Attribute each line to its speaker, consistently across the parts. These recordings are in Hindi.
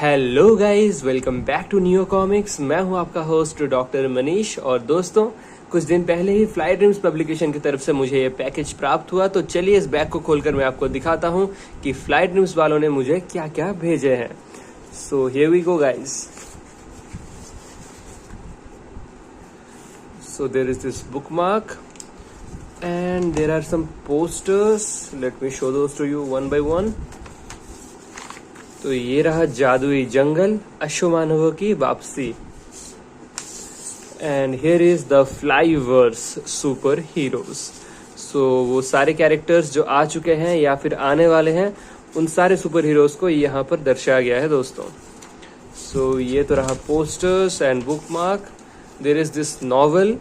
Speaker 1: Hello guys, welcome back to new comics. मैं हूं आपका होस्ट डॉक्टर मनीष। और दोस्तों, कुछ दिन पहले ही फ्लाई ड्रीम्स पब्लिकेशन की तरफ से मुझे ये पैकेज प्राप्त हुआ। तो चलिए इस बैग को खोलकर मैं आपको दिखाता हूं कि फ्लाई ड्रीम्स वालों ने मुझे क्या क्या भेजे हैं। So here we go guys. So there is this bookmark and there are some posters. Let me show those to you one by one. तो ये रहा जादुई जंगल, अश्वमानवों की वापसी। And here is the Flyverse superheroes. So वो सारे कैरेक्टर्स जो आ चुके हैं या फिर आने वाले हैं, उन सारे सुपर हीरोज को यहाँ पर दर्शाया गया है दोस्तों। सो ये तो रहा posters and bookmark. There is this novel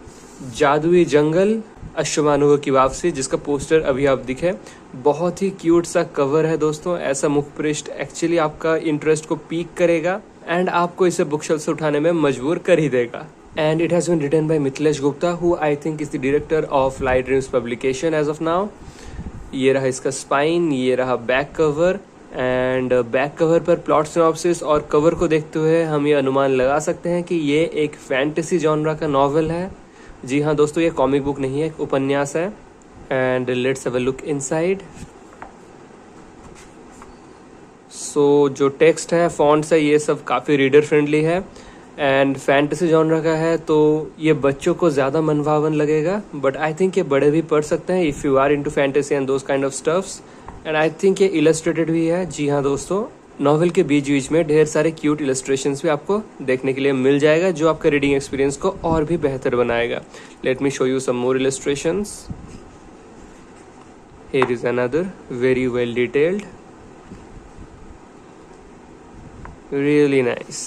Speaker 1: Jadui Jangal, अश्वमानवों की वापसी, जिसका पोस्टर अभी आप दिखे। बहुत ही क्यूट सा कवर है दोस्तों। ऐसा मुख पृष्ठ एक्चुअली आपका इंटरेस्ट को पीक करेगा एंड आपको इसे बुकशेल्फ से उठाने में मजबूर कर ही देगा। And it has been written by Mithilesh Gupta, who I think is the director of Fly Dreams publication as of now. ये रहा इसका स्पाइन, ये रहा back cover. And back cover पर प्लॉट सिनॉप्सिस और कवर को देखते हुए हम ये अनुमान लगा सकते हैं कि ये एक फैंटेसी जॉनरा का नॉवल है। जी हाँ दोस्तों, ये कॉमिक बुक नहीं है, एक उपन्यास है। And let's have a look inside. So जो टेक्स्ट है, फॉन्ट्स है, ये सब काफ़ी रीडर फ्रेंडली है। एंड फैंटेसी जॉनरा का है तो ये बच्चों को ज़्यादा मनभावन लगेगा, बट आई थिंक ये बड़े भी पढ़ सकते हैं if you are into fantasy and those kind of stuffs. And I think ये इलस्ट्रेटेड भी है। जी हाँ दोस्तों, नॉवेल के बीच बीच में ढेर सारे क्यूट इलस्ट्रेशंस भी आपको देखने के लिए मिल जाएगा, जो आपका रीडिंग एक्सपीरियंस को और भी बेहतर बनाएगा। Let me show you some more illustrations. Here is another very well detailed, really nice.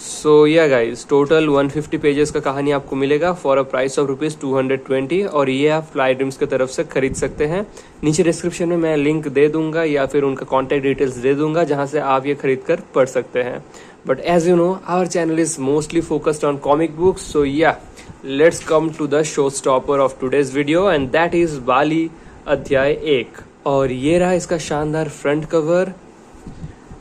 Speaker 1: So yeah guys, total 150 pages का कहानी आपको मिलेगा फॉर अ प्राइस ऑफ ₹220। और ये आप फ्लाई ड्रीम्स की तरफ से खरीद सकते हैं। नीचे डिस्क्रिप्शन में मैं लिंक दे दूंगा या फिर उनका कॉन्टैक्ट डिटेल्स दे दूंगा, जहां से आप ये खरीद कर पढ़ सकते हैं। But as you know, our channel is mostly focused on comic books. So yeah let's come to the show stopper of today's video, and that is Bali अध्याय 1। और ये रहा इसका शानदार front cover.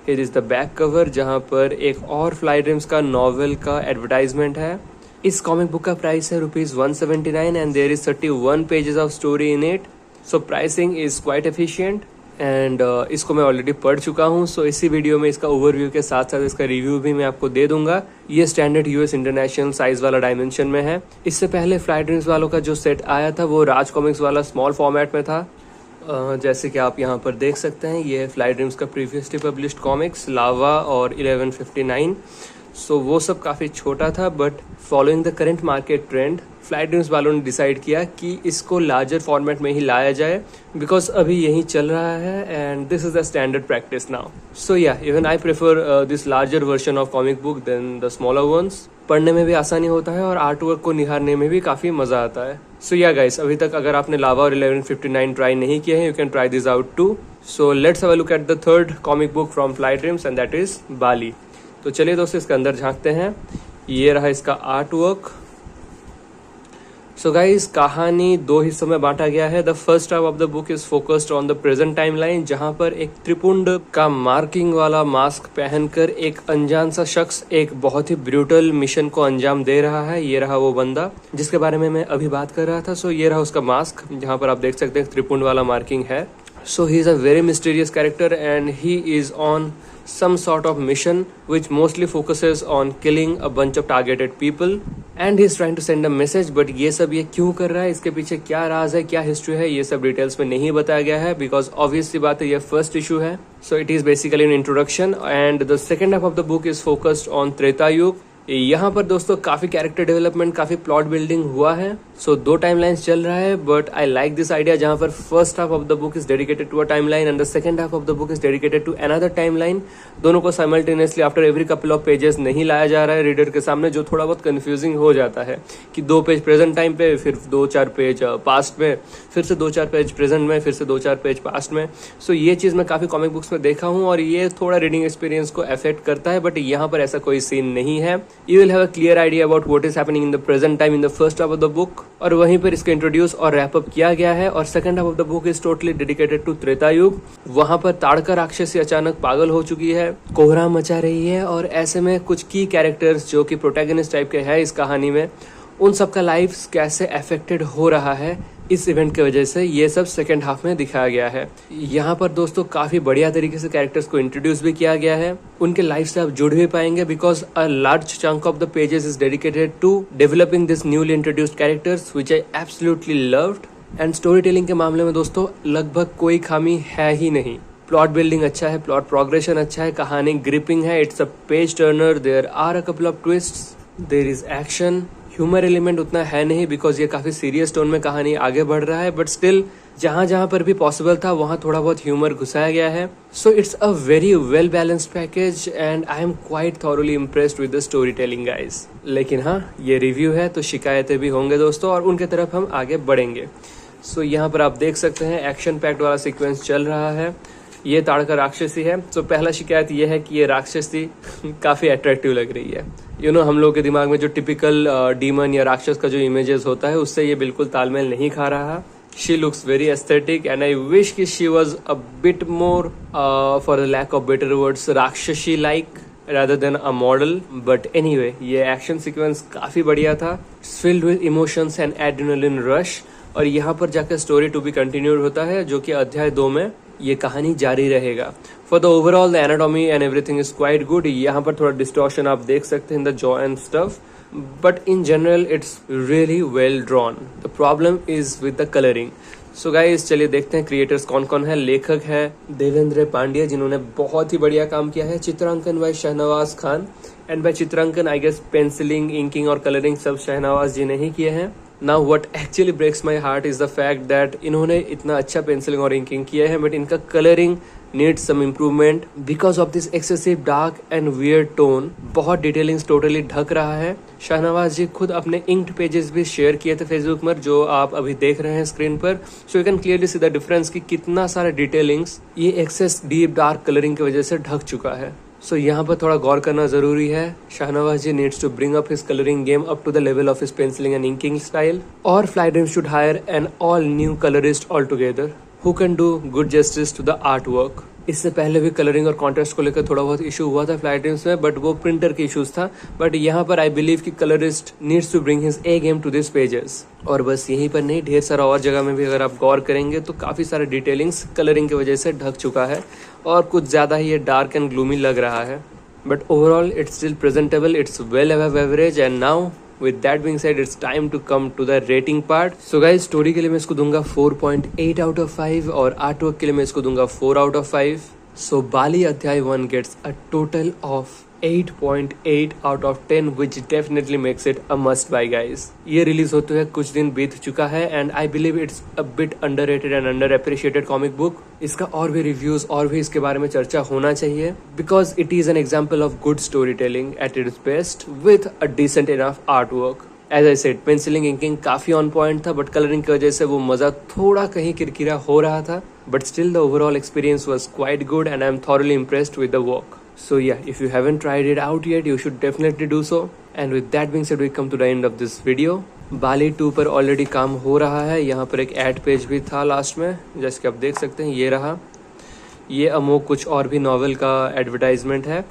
Speaker 1: Here is the back cover, जहां पर एक और फ्लाई ड्रीम्स का नॉवेल का एडवर्टाइजमेंट है। इस कॉमिक बुक का प्राइस है ₹179 and there is 31 pages of story in it. So pricing is quite efficient and इसको मैं ऑलरेडी पढ़ चुका हूँ। सो इसी वीडियो में इसका ओवरव्यू के साथ साथ इसका रिव्यू भी मैं आपको दे दूंगा। ये स्टैंडर्ड यूएस इंटरनेशनल साइज वाला डायमेंशन में है। इससे पहले फ्लाई ड्रीम्स वालों का जो सेट आया था वो राज कॉमिक्स वाला स्मॉल फॉर्मेट में था। जैसे कि आप यहाँ पर देख सकते हैं, ये फ्लाई ड्रीम्स का प्रीवियसली पब्लिश्ड कॉमिक्स लावा और 1159। सो वो सब काफ़ी छोटा था, but following the current market trend fly dreams वालों ने डिसाइड किया कि इसको लार्जर फॉर्मेट में ही लाया जाए, बिकॉज अभी यही चल रहा है and this is the standard practice now. So yeah even I prefer this larger version of comic book than the smaller ones. पढ़ने में भी आसानी होता है और आर्ट वर्क को निहारने में भी काफ़ी मज़ा आता है। सो या गाइस, अभी तक अगर आपने लावा और 1159 ट्राई नहीं किया है, you can try this out too. So let's have a look at the third comic book from Fly Dreams and that is Bali. तो चलिए दोस्तों, इसके अंदर झांकते हैं। ये रहा इसका आर्ट वर्क। सो गाइस, कहानी 2 हिस्सों में बांटा गया है। The first half of the book is focused on the present timeline, जहां पर एक त्रिपुंड का मार्किंग वाला मास्क पहनकर एक अनजान सा शख्स एक बहुत ही ब्रूटल मिशन को अंजाम दे रहा है। ये रहा वो बंदा जिसके बारे में मैं अभी बात कर रहा था। सो ये रहा उसका मास्क, जहां पर आप देख सकते हैं त्रिपुंड वाला मार्किंग है। So he is a very mysterious character and he is on some sort of mission which mostly focuses on killing a bunch of targeted people and he is trying to send a message, but ये सब ये क्यों कर रहा है, इसके पीछे क्या राज है, क्या हिस्ट्री है, ये सब डिटेल्स में नहीं बताया गया है, बिकॉज ऑब्वियस सी बात है ये फर्स्ट इशू है। So it is basically an introduction and the second half of the book is focused on Treta Yug. यहाँ पर दोस्तों काफी कैरेक्टर डेवलपमेंट, काफी प्लॉट बिल्डिंग हुआ है। सो 2 टाइमलाइंस चल रहा है, but I like this idea, जहाँ पर first half of the book is dedicated to a timeline and the second half of the book is dedicated to another timeline. दोनों को simultaneously after every couple of pages नहीं लाया जा रहा है रीडर के सामने, जो थोड़ा बहुत कंफ्यूजिंग हो जाता है कि 2 पेज प्रेजेंट टाइम पे, फिर 2-4 पेज पास्ट में, फिर से 2-4 पेज प्रेजेंट में, फिर से 2-4 पेज पास्ट में। सो ये चीज मैं काफी कॉमिक बुक्स में देखा हूँ और ये थोड़ा रीडिंग एक्सपीरियंस को अफेक्ट करता है, बट यहाँ पर ऐसा कोई सीन नहीं है। You will have a clear idea about what is happening in the present time in the first half of the book और वहीं पर इसको इंट्रोड्यूस और रैप अप किया गया है। और second half of the book is totally dedicated to Treta Yug. वहां पर ताड़का राक्षसी अचानक पागल हो चुकी है, कोहराम मचा रही है, और ऐसे में कुछ की कैरेक्टर्स जो कि प्रोटैगनिस्ट टाइप के हैं इस कहानी में, उन सबका लाइफ कैसे अफेक्टेड हो रहा है इस इवेंट की वजह से, ये सब सेकंड हाफ में दिखाया गया है। यहाँ पर दोस्तों काफी बढ़िया तरीके से कैरेक्टर्स को इंट्रोड्यूस भी किया गया है, उनके लाइफ से आप जुड़ भी पाएंगे because a large chunk of the pages is dedicated to developing this newly introduced characters which I absolutely loved. And story telling के मामले में दोस्तों लगभग कोई खामी है ही नहीं। प्लॉट बिल्डिंग अच्छा है, प्लॉट प्रोग्रेशन अच्छा है, कहानी ग्रिपिंग है, it's a page turner, there are a couple of twists, there is action. Humour element उतना है नहीं बिकॉज ये काफी सीरियस टोन में कहानी आगे बढ़ रहा है, बट स्टिल जहां जहां पर भी पॉसिबल था वहां थोड़ा बहुत ह्यूमर घुसाया गया है। So it's a very well balanced package and I am quite thoroughly impressed with the story telling guys. लेकिन हाँ, ये रिव्यू है तो शिकायतें भी होंगे दोस्तों, और उनके तरफ हम आगे बढ़ेंगे। सो यहाँ पर आप देख सकते हैं एक्शन पैक्ड वाला सीक्वेंस चल रहा है। ये ताड़का राक्षसी है। तो पहला शिकायत ये है कि ये राक्षसी काफी अट्रैक्टिव लग रही है। हम लोगों के दिमाग में जो टिपिकल डीमन या राक्षस का जो इमेजेस होता है उससे ये बिल्कुल तालमेल नहीं खा रहा। She looks very aesthetic and I wish कि she was a bit more for the lack of better words राक्षसी like rather than a model, but anyway ये एक्शन सीक्वेंस काफी बढ़िया था, filled with emotions and adrenaline rush। और यहाँ पर जाकर स्टोरी टू बी कंटिन्यूड होता है जो कि अध्याय 2 में ये कहानी जारी रहेगा। For the overall the anatomy and everything is quite good. यहाँ पर थोड़ा डिस्टॉर्शन आप देख सकते हैं in the jaw and stuff, but in general it's really well drawn. The problem is with the colouring. So guys चलिए देखते हैं क्रिएटर्स कौन कौन है। लेखक है देवेंद्र पांड्या जिन्होंने बहुत ही बढ़िया काम किया है। चित्रांकन by Shahnawaz Khan, and by चित्रांकन आई गेस पेंसिलिंग, इंकिंग और कलरिंग सब शहनवाज जी ने ही किए हैं। Now what actually breaks my heart is the fact that इन्होंने इतना अच्छा पेंसिलिंग और इंकिंग किया है, बट इनका colouring needs some improvement because of this excessive dark and weird tone। बहुत डिटेलिंग्स टोटली ढक रहा है। शाहनवाज जी खुद अपने इंक्ड पेजेस भी शेयर किए थे फेसबुक पर, जो आप अभी देख रहे हैं स्क्रीन पर। So you can clearly see the difference कि कितना सारा डिटेलिंग्स ये एक्सेस डीप डार्क कलरिंग की वजह से ढक चुका है। सो यहाँ पर थोड़ा गौर करना जरूरी है। Shahnawaz ji needs to bring up his colouring game up to the level of his pencilling and inking style, और Fly Dreams should hire an all new colourist altogether who can do good justice to the artwork. इससे पहले भी कलरिंग और कॉन्ट्रास्ट को लेकर थोड़ा बहुत इशू हुआ था फ्लाई ड्रीम्स में, बट वो प्रिंटर के इश्यूज था। बट यहाँ पर आई बिलीव कि colourist needs to bring his A game to this pages. और बस यहीं पर नहीं, ढेर सारा और जगह में भी अगर आप गौर करेंगे तो काफी सारे डिटेलिंग्स कलरिंग की वजह से ढक चुका है, और कुछ ज्यादा ही ये डार्क एंड ग्लूमी लग रहा है। But overall it's still presentable, it's well above average। and now with that being said it's time to come to the rating part। so guys story के लिए मैं इसको दूंगा 4.8 out of 5 और आर्ट वर्क के लिए मैं इसको दूंगा 4 out of 5। so बाली अध्याय 1 gets a total of 8.8 out of 10 which definitely makes it a must buy guys। ये रिलीज होते हुए कुछ दिन बीत चुका है and I believe it's a bit underrated and under appreciated comic book. इसका और भी रिव्यूज और भी इसके बारे में चर्चा होना चाहिए because it is an example of good storytelling at its best with a decent enough artwork. As I said pencilling inking काफी ऑन पॉइंट था, बट कलरिंग की वजह से वो मजा थोड़ा कहीं किरकिरा हो रहा था, but still the overall experience was quite good and I am thoroughly impressed with the work. So yeah, if you haven't tried it out yet, you should definitely do so। And with that being said, we come to the end of this video। बाली 2 पर ऑलरेडी काम हो रहा है। यहाँ पर एक एड पेज भी था लास्ट में, जैसे कि आप देख सकते हैं, ये रहा। ये अमोक कुछ और भी नॉवेल का एडवर्टाइजमेंट है।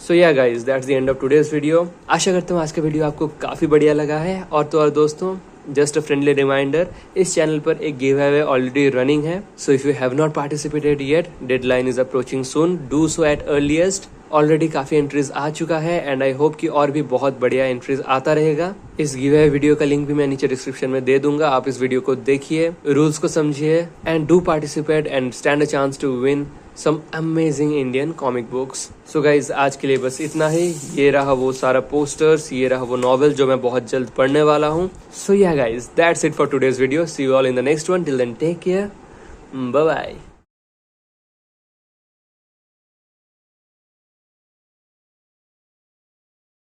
Speaker 1: So yeah guys, that's the end of today's video. आशा करता हूँ आज का वीडियो आपको काफी बढ़िया लगा है। और तो और दोस्तों, जस्ट अ फ्रेंडली रिमाइंडर, इस चैनल पर एक गिव अवे ऑलरेडी रनिंग है। So if you have not participated yet, deadline is approaching soon, do so at earliest. Already काफी एंट्रीज आ चुका है एंड आई होप कि और भी बहुत बढ़िया एंट्रीज आता रहेगा। इस गिव अवे वीडियो का लिंक भी मैं नीचे डिस्क्रिप्शन में दे दूंगा। आप इस वीडियो को देखिए, रूल्स को समझिए and do participate and stand a chance to win some amazing Indian comic books। So guys, आज के लिए बस इतना ही। ये रहा वो सारा पोस्टर्स, ये रहा वो नॉवेल जो मैं बहुत जल्द पढ़ने वाला हूँ। So yeah guys, that's it for today's video। See you all in the next one। Till then, take care। Bye bye।